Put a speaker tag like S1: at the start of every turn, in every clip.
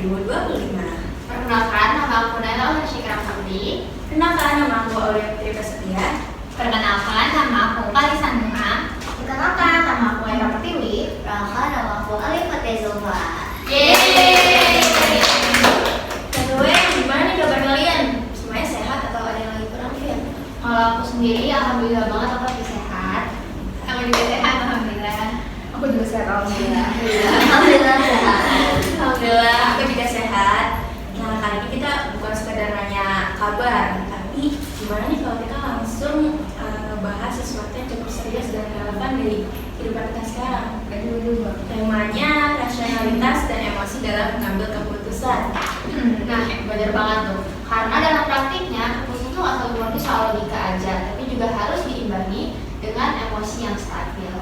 S1: 2025.
S2: Perkenalkan, nama aku Naila Syikram Sabdi.
S1: Kenalkan, nama aku Aulia Putri Prasetya.
S2: Perkenalkan, nama aku Kalisa Nuha.
S3: Perkenalkan, nama aku Eka Pertiwi.
S4: Perkenalkan, nama aku Alif Fatezova.
S1: Yeay! Gimana nih kabar kalian? Semuanya sehat atau ada yang lagi kurang fit?
S2: Kalau aku sendiri, alhamdulillah banget aku lagi sehat. Aku juga sehat, alhamdulillah.
S3: Aku juga sehat, alhamdulillah.
S4: Alhamdulillah sehat.
S1: Alhamdulillah, aku juga sehat. Nah, kali ini kita bukan sekedar nanya kabar, tapi gimana nih kalau kita langsung ngebahas sesuatu yang cukup serius dan relevan dari kehidupan kita sekarang. Temanya rasionalitas dan emosi dalam mengambil keputusan.
S2: Nah, bener banget tuh. Karena dalam praktiknya, keputusan itu nggak selalu murni soal logika aja, tapi juga harus diimbangi dengan emosi yang stabil.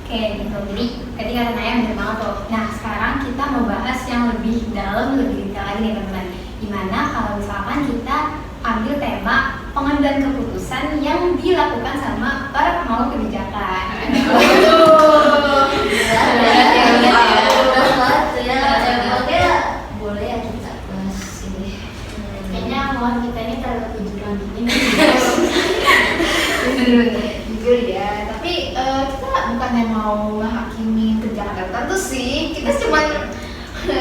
S2: Oke, gitu. Jadi, tadi kata Naya bener banget tuh. Nah, sekarang kita mau bahas yang lebih dalam, lebih detail lagi nih teman-teman. Gimana kalau misalkan kita ambil tema pengambilan keputusan yang dilakukan sama para pemangku kebijakan.
S4: Oke, boleh ya kita bahas ini.
S2: Kayaknya mohon kita ini terlalu kejujuran gini.
S3: Jujur ya, tapi kita bukannya mau menghakimi kebijakan tertentu sih. Kita cuma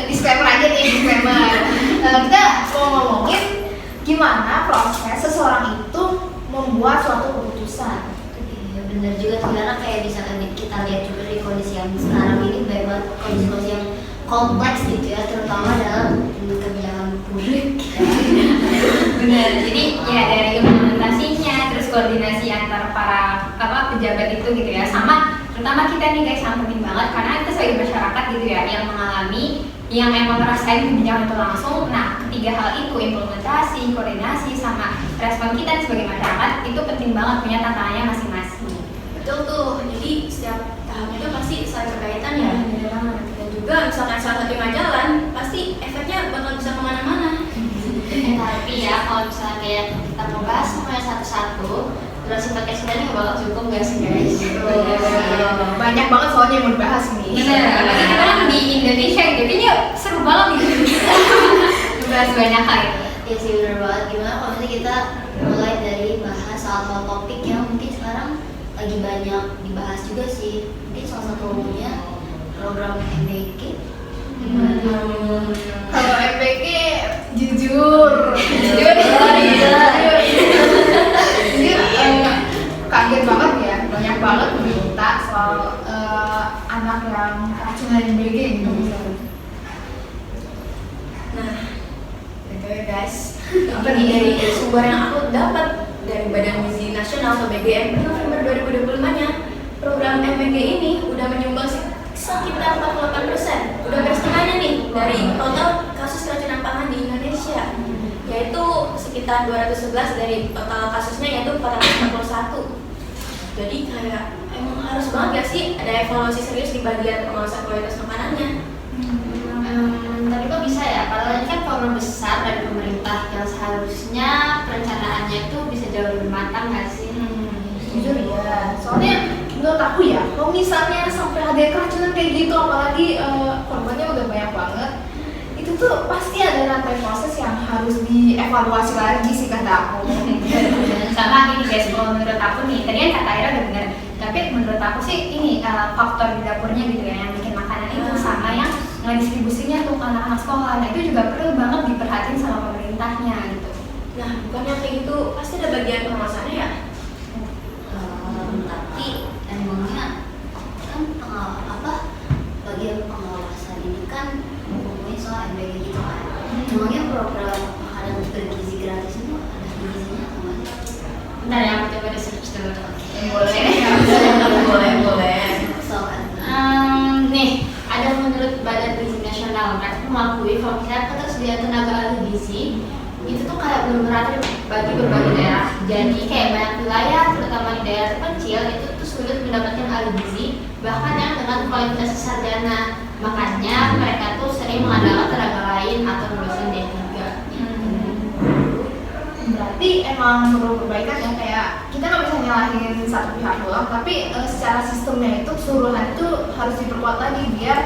S3: disclaimer aja nih, disclaimer. Kita mau ngomongin gimana proses seseorang itu membuat suatu keputusan.
S4: Ya benar juga sih, karena kayak misalkan kita lihat juga di kondisi yang sekarang ini banyak banget kondisi-kondisi yang kompleks gitu ya, terutama dalam kebijakan publik.
S2: Benar. Jadi ya dari implementasinya, terus koordinasi antara para pejabat itu gitu ya, sama terutama kita nih guys, yang penting banget karena kita sebagai masyarakat gitu ya yang mengalami, yang emang ngerasain kebijakan itu langsung. Nah, ketiga hal itu, implementasi, koordinasi, sama respon kita sebagai masyarakat itu penting banget, punya tantangannya masing-masing.
S1: Betul tuh, jadi setiap tahapnya itu pasti saling berkaitan ya. Dan juga misalkan salah satu yang jalan, pasti efeknya bakal bisa kemana-mana.
S2: Tapi ya kalau misalnya kayak kita mau bahas semuanya satu-satu, durasi podcast kita ini nggak bakal cukup nggak sih guys?
S3: Banyak banget soalnya yang mau dibahas nih.
S2: Bener, apalagi kita kan di Indonesia gitu, kayaknya seru banget gitu. Bahas banyak hal gitu.
S4: Ya sih benar banget. Gimana kalau nanti kita mulai dari bahas salah satu topik yang mungkin sekarang lagi banyak dibahas juga sih. Mungkin salah satunya program MBK.
S3: Kalau MBK jujur, kaget banget ya, banyak banget berita soal anak yang keracunan MBK gitu.
S1: Nah, betul ya guys. Apa nih dari sumber yang aku dapat dari Badan Gizi Nasional atau BGM November 2025-nya, program MBG ini udah menyumbang sekitar 48%, udah setengahnya nih dari total kasus keracunan pangan di Indonesia, yaitu sekitar 211 dari total kasusnya, yaitu 441. Jadi kayak emang harus banget gak sih ada evaluasi serius di bagian pengawasan kualitas makanannya.
S2: Tapi kok bisa ya, padahal ini kan program besar dari pemerintah yang seharusnya perencanaannya itu bisa jauh lebih matang nggak sih?
S3: Jujur ya, soalnya menurut aku ya, kalau misalnya sampai ada keracunan kayak gitu, apalagi korbannya udah banyak banget, itu tuh pasti ada rantai proses yang harus dievaluasi lagi sih kata aku.
S2: Sama ini guys, kalau menurut aku nih, tadi kan kata Ira udah bener, tapi menurut aku sih ini faktor di dapurnya gitu ya, yang bikin makanan itu sama yang ngedistribusinya tuh ke anak-anak sekolah. Nah itu juga perlu banget diperhatiin sama pemerintahnya gitu.
S1: Nah, bukannya kayak gitu pasti ada bagian pengawasannya ya?
S4: Tapi emangnya kan bagian pengawasan ini kan ngomongin soal MBG gitu kan. Emangnya program makanan bergizi gratis itu ada gizinya atau enggak?
S2: Bentar ya, aku coba research dulu.
S1: Boleh.
S4: Soalkan.
S2: Nih, ada menurut Badan Gizi Nasional, mereka mengakui kalau misalnya ketersediaan tenaga ahli gizi itu tuh kayak belum merata bagi berbagai daerah. Jadi kayak banyak wilayah, terutama di daerah terpencil, itu tuh sulit mendapatkan ahli gizi, bahkan yang dengan kualitas sarjana. Makanya mereka tuh sering mengandalkan tenaga lain atau lulusan D3.
S3: Berarti emang perlu perbaikan ya, kayak kita nggak bisa nyalahin satu pihak doang, tapi secara sistemnya itu keseluruhan itu harus diperkuat lagi biar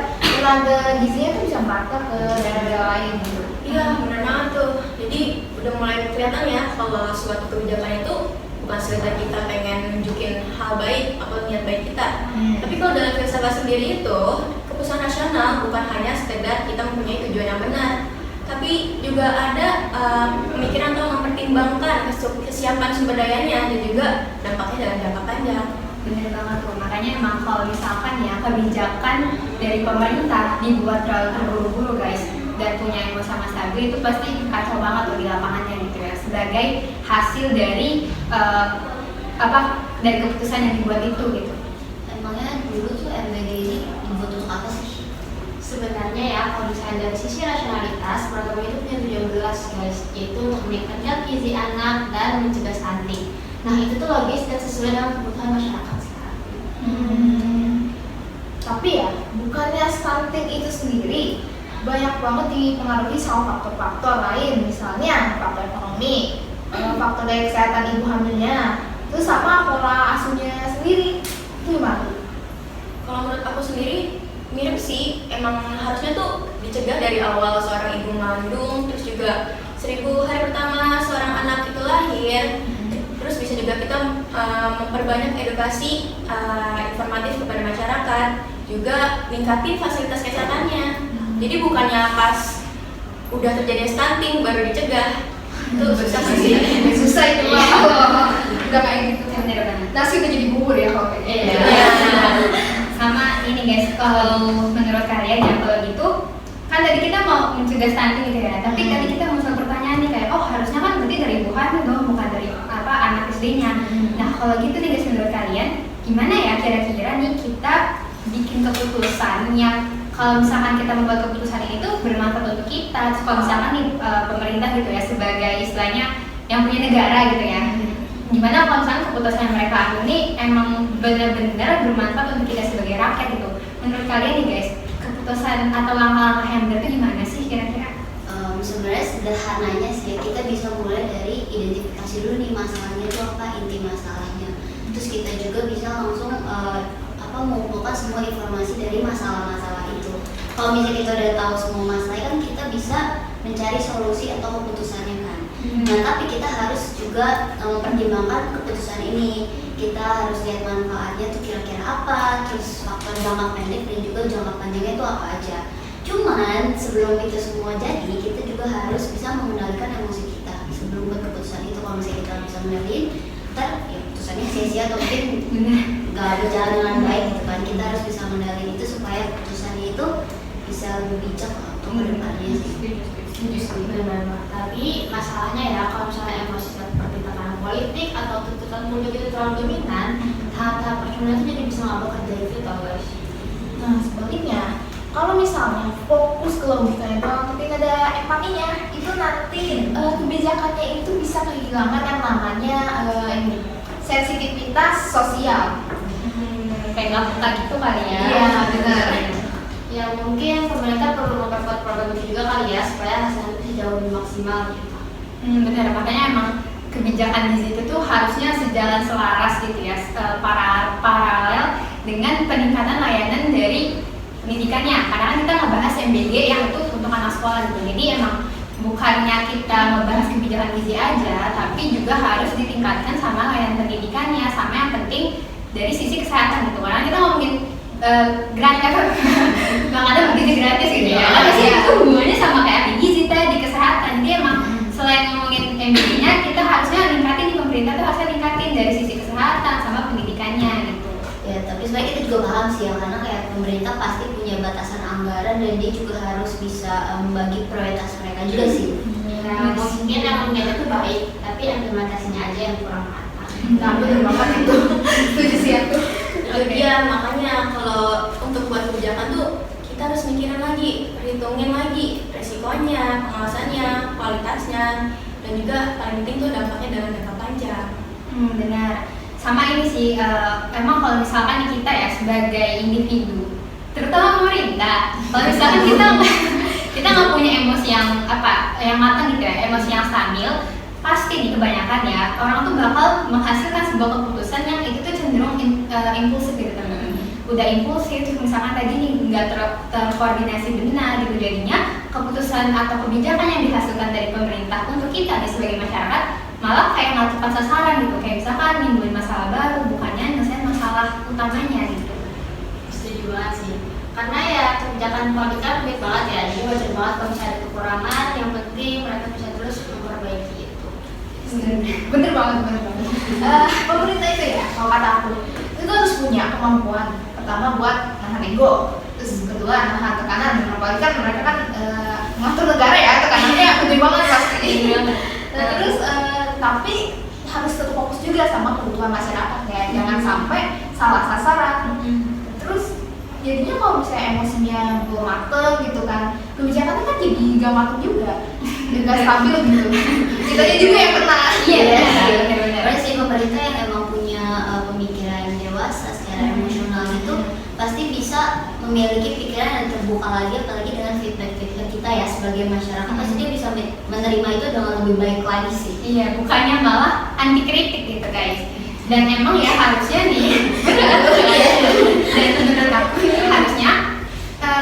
S3: tenaga gizinya tuh bisa merata ke daerah-daerah lain gitu.
S1: Iya, benar banget tuh. Jadi udah mulai kelihatan ya kalau suatu kebijakan itu bukan sekedar kita pengen nunjukin hal baik atau niat baik kita. Tapi kalau dalam filsafat sendiri itu, keputusan nasional bukan hanya sekedar kita mempunyai tujuan yang benar, tapi juga ada pemikiran atau mempertimbangkan kesiapan sumber dayanya dan juga dampaknya dalam jangka panjang.
S2: Bener banget tuh, makanya emang kalau misalkan ya kebijakan dari pemerintah dibuat terlalu terburu-buru guys dan punya emosi sama stabil, itu pasti kacau banget tuh di lapangannya gitu ya, sebagai hasil dari dari keputusan yang dibuat itu gitu.
S4: Emangnya dulu tuh MBG ini dibuat untuk apa sih?
S2: Sebenarnya ya, kalau misalnya dari sisi rasionalitas, program itu punya tujuan jelas guys, yaitu untuk meningkatkan gizi anak dan mencegah stunting. Nah itu tuh logis dan sesuai dengan kebutuhan masyarakat sekarang.
S3: Tapi ya, bukannya stunting itu sendiri banyak banget dipengaruhi sama faktor-faktor lain, misalnya faktor ekonomi, faktor dari kesehatan ibu hamilnya, terus sama pola asuhnya sendiri. Itu gimana?
S1: Kalau menurut aku sendiri mirip sih, emang harusnya tuh dicegah dari awal seorang ibu mengandung, terus juga 1000 hari pertama seorang anak itu lahir. Terus bisa juga kita memperbanyak edukasi informatif kepada masyarakat, juga ningkatin fasilitas kesehatannya. Jadi bukannya pas udah terjadi stunting baru dicegah, itu susah sih.
S3: Susah itu mah kalau udah kayak gitu.
S2: Bener banget.
S3: Nasi udah jadi bubur ya kalau kayak gitu.
S2: Iya. Sama ini guys, kalau menurut kalian ya kalau gitu, kan tadi kita mau mencegah stunting gitu ya, tapi tadi kita muncul pertanyaan nih kayak, oh harusnya kan berarti dari ibu hamil dong, bukan dari anak istrinya. Nah kalau gitu nih guys, menurut kalian gimana ya kira-kira nih kita bikin keputusan yang kalau misalkan kita membuat keputusan ini tuh bermanfaat untuk kita. Terus kalau misalkan nih pemerintah gitu ya sebagai istilahnya yang punya negara gitu ya, gimana kalau misalkan keputusan yang mereka ambil ini emang benar-benar bermanfaat untuk kita sebagai rakyat gitu. Menurut kalian nih guys, keputusan atau langkah-langkah yang benar itu gimana sih kira-kira?
S4: Sebenarnya sederhananya sih, kita bisa mulai dari identifikasi dulu nih masalahnya itu apa, inti masalahnya. Terus kita juga bisa langsung mengumpulkan semua informasi dari masalah-masalah itu. Kalau misalnya kita udah tahu semua masalah kan kita bisa mencari solusi atau keputusannya kan. Nah tapi kita harus juga mempertimbangkan keputusan ini. Kita harus lihat manfaatnya tuh kira-kira apa, terus faktor jangka pendek dan juga jangka panjangnya itu apa aja. Cuman sebelum itu semua jadi, kita juga harus bisa mengendalikan emosi kita sebelum buat keputusan itu. Kalau misalnya kita bisa mengendalikan, ntar ya keputusannya sia-sia atau mungkin nggak berjalan dengan baik gitu kan. Kita harus bisa mengendalikan itu supaya keputusannya itu bisa lebih bijak untuk kedepannya sih.
S2: Benar. Tapi masalahnya ya kalau misalnya emosi seperti tekanan politik atau tuntutan publik itu terlalu dominan, tahap-tahap personal itu jadi bisa nggak bekerja itu tau guys.
S3: Nah sebaliknya, kalau misalnya fokus ke logikanya doang tapi nggak ada empatinya, itu nanti kebijakannya itu bisa kehilangan yang namanya sensitivitas sosial.
S2: Kayak nggak peka gitu kali ya.
S3: Iya benar.
S2: Ya mungkin pemerintah perlu memperkuat program itu juga kali ya supaya hasilnya bisa jauh lebih maksimal gitu. Benar, makanya emang kebijakan di situ tuh harusnya sejalan selaras gitu ya, paralel dengan peningkatan layanan dari pendidikannya. Karena kan kita ngebahas MBG yang itu untuk anak sekolah gitu. Jadi emang bukannya kita ngebahas kebijakan gizi aja, tapi juga harus ditingkatkan sama layanan pendidikannya, sama yang penting dari sisi kesehatan gitu. Karena kita ngomongin gratis nggak ada begitu gratis gitu ya. Tapi sih itu hubungannya sama kayak gizi tadi, kesehatan. Jadi emang selain ngomongin MBG-nya, kita harusnya ningkatin di pemerintah tuh harusnya ningkatin dari sisi kesehatan sama pendidikannya gitu.
S4: Ya tapi sebenarnya kita juga paham sih ya, karena kayak pemerintah pasti punya batasan anggaran dan dia juga harus bisa membagi prioritas mereka juga sih.
S2: Nah, mungkin yang niatnya tuh baik, tapi implementasinya aja yang kurang matang.
S3: Nah benar banget itu. Setuju sih aku.
S1: Iya, makanya kalau untuk buat kebijakan tuh kita harus mikirin lagi, perhitungin lagi resikonya, pengawasannya, kualitasnya, dan juga paling penting tuh dampaknya dalam jangka panjang.
S2: Benar. Sama ini sih, emang kalau misalkan kita ya sebagai individu, terutama pemerintah, kalau misalkan kita nggak punya emosi yang matang gitu ya, emosi yang stabil, pasti nih kebanyakan ya orang tuh bakal menghasilkan sebuah keputusan yang itu tuh cenderung impulsif gitu teman-teman. udah impulsif, terus misalkan tadi nih nggak terkoordinasi benar gitu, jadinya keputusan atau kebijakan yang dihasilkan dari pemerintah untuk kita nih sebagai masyarakat malah kayak nggak tepat sasaran gitu, kayak misalkan nimbulin masalah baru bukannya nyelesain masalah utamanya gitu.
S4: Setuju banget sih, karena ya kebijakan politik kan rumit banget ya, jadi wajar banget kalau misalnya ada kekurangan, yang penting mereka bisa terus memperbaiki itu.
S3: Bener banget. Pemerintah itu ya, kalau kata aku itu harus punya kemampuan pertama buat nahan ego, terus kedua nahan tekanan. Apalagi kan mereka kan ngatur negara ya, tekanannya gede banget pasti. Terus tapi harus tetap fokus juga sama kebutuhan masyarakat ya, jangan sampai salah sasaran. Terus jadinya kalau misalnya emosinya belum mateng gitu kan, kebijakannya kan jadi gak mateng juga, gak stabil gitu. Kitanya juga yang kena.
S2: Iya benar-benar.
S4: Karena sih pemerintah yang emang punya pemikiran yang dewasa secara emosional itu pasti bisa memiliki pikiran yang terbuka lagi, apalagi dengan feedback kita ya sebagai masyarakat, pasti dia bisa menerima itu dengan lebih baik lagi sih.
S2: Iya, bukannya malah anti kritik gitu guys. Dan emang ya harusnya nih, dan menurut aku ini harusnya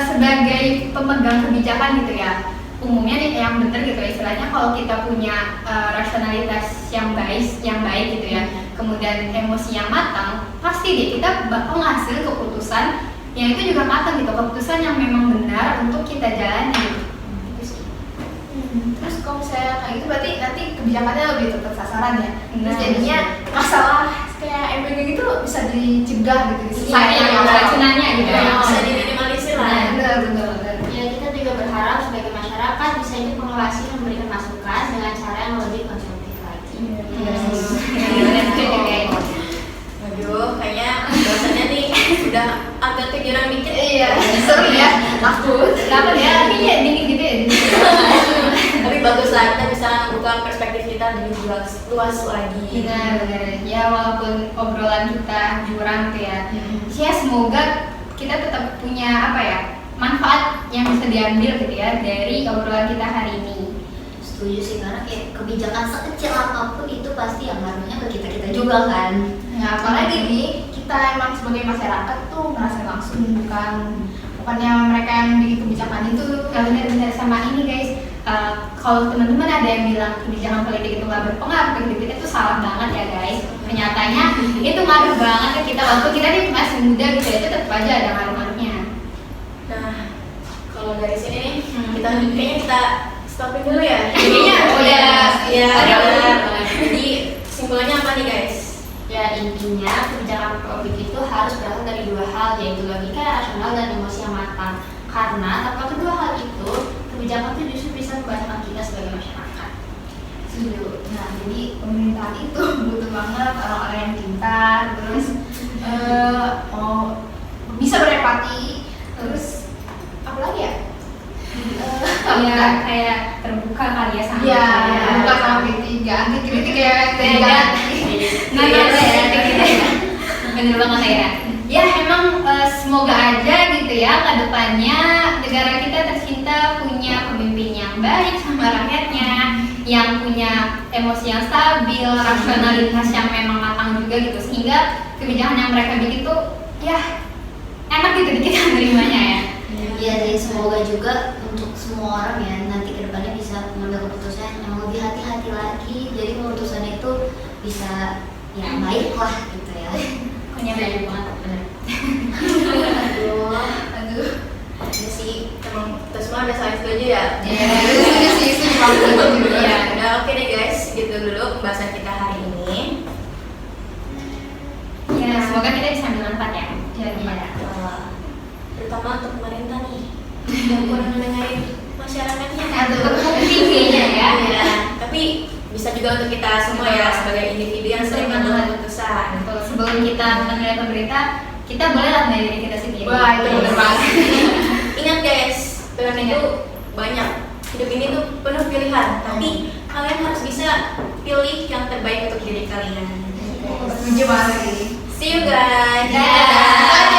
S2: sebagai pemegang kebijakan gitu ya, umumnya nih yang bener gitu istilahnya, kalau kita punya rasionalitas yang baik gitu ya, kemudian emosi yang matang, pasti deh kita bakal ngasih keputusan yang itu juga matang gitu, keputusan yang memang benar untuk kita jalani.
S3: Terus kalau misalnya kayak gitu berarti nanti kebijakannya lebih tepat sasaran ya. Terus
S2: Nah,
S3: jadinya masalah kayak MPG gitu bisa dicegah gitu,
S2: Iya, racunannya gitu ya.
S1: Bisa diminimalisir lah.
S3: Bener.
S4: Ya kita juga berharap sebagai masyarakat bisa ikut mengawasi dan memberikan masukan dengan cara yang lebih konstruktif lagi.
S1: Aduh, kayaknya bahasanya nih udah agak kejuran dikit.
S3: Iya, seru ya. Takut.
S2: Kenapa ya? Tapi ya dingin gitu ya.
S1: Tapi bagus lah, kita bisa membuka perspektif kita lebih luas lagi.
S2: Benar. Ya walaupun obrolan kita jurang tuh ya, ya semoga kita tetap punya apa ya, manfaat yang bisa diambil gitu ya dari obrolan kita hari ini.
S4: Setuju sih, karena kayak kebijakan sekecil apapun itu pasti yang ngaruhnya ke kita juga kan.
S3: Nah, apalagi nih kita emang sebagai masyarakat tuh merasa langsung, bukannya mereka yang bikin kebijakan itu.
S2: Nah, benar-benar sama ini guys, kalau teman-teman ada yang bilang kebijakan politik itu nggak berpengaruh ke hidup kita, itu salah banget ya guys. Nyatanya itu ngaruh banget ke kita, walaupun kita nih masih muda gitu ya, itu tetap aja ada ngaruh-ngaruhnya.
S1: Nah, kalau dari sini nih, kayaknya kita stopin dulu ya.
S2: Kayaknya
S1: ya. Jadi simpulannya apa nih guys?
S4: Ya intinya kebijakan publik itu harus berasal dari dua hal, yaitu logika yang rasional dan emosi yang matang. Karena tanpa kedua hal itu, kebijakan itu justru bisa membahayakan kita sebagai masyarakat.
S3: Setuju. Nah, jadi pemerintahan itu butuh banget orang-orang yang pintar, terus bisa berempati, terus apa lagi ya?
S2: Iya, kayak terbuka kali ya sama
S3: Iya,
S2: kita.
S3: bukan sama kritik, anti kritik ya.
S2: Nah, bener banget ya. Ya emang semoga aja gitu ya ke depannya negara kita tercinta punya pemimpin yang baik sama rakyatnya, yang punya emosi yang stabil, rasionalitas yang memang matang juga gitu, sehingga kebijakan yang mereka bikin tuh ya enak gitu kita menerimanya ya.
S4: Ya, jadi semoga juga untuk semua orang ya nanti kedepannya bisa mengambil keputusan yang lebih hati-hati lagi. Jadi keputusan itu bisa ya baik lah gitu ya.
S2: Pokoknya baik banget bener.
S3: Aduh.
S1: Ini sih emang kita semua udah saling setuju ya.
S3: Iya, setuju banget juga.
S1: Ya, udah oke deh guys, gitu dulu pembahasan kita hari ini.
S2: Ya semoga kita bisa ambil manfaat ya.
S1: Terutama untuk pemerintah nih yang kurang mendengarin masyarakatnya.
S2: Tingginya ya.
S1: Iya, tapi bisa juga untuk kita semua ya sebagai individu yang sering mengambil keputusan.
S2: Betul. Sebelum kita menilai pemerintah, kita bolehlah menilai diri kita sendiri.
S3: Wah, itu bener banget.
S1: Ingat guys, pilihan itu banyak. Hidup ini tuh penuh pilihan, tapi kalian harus bisa pilih yang terbaik untuk diri kalian.
S3: Setuju banget sih.
S1: See you guys.
S3: Dadah.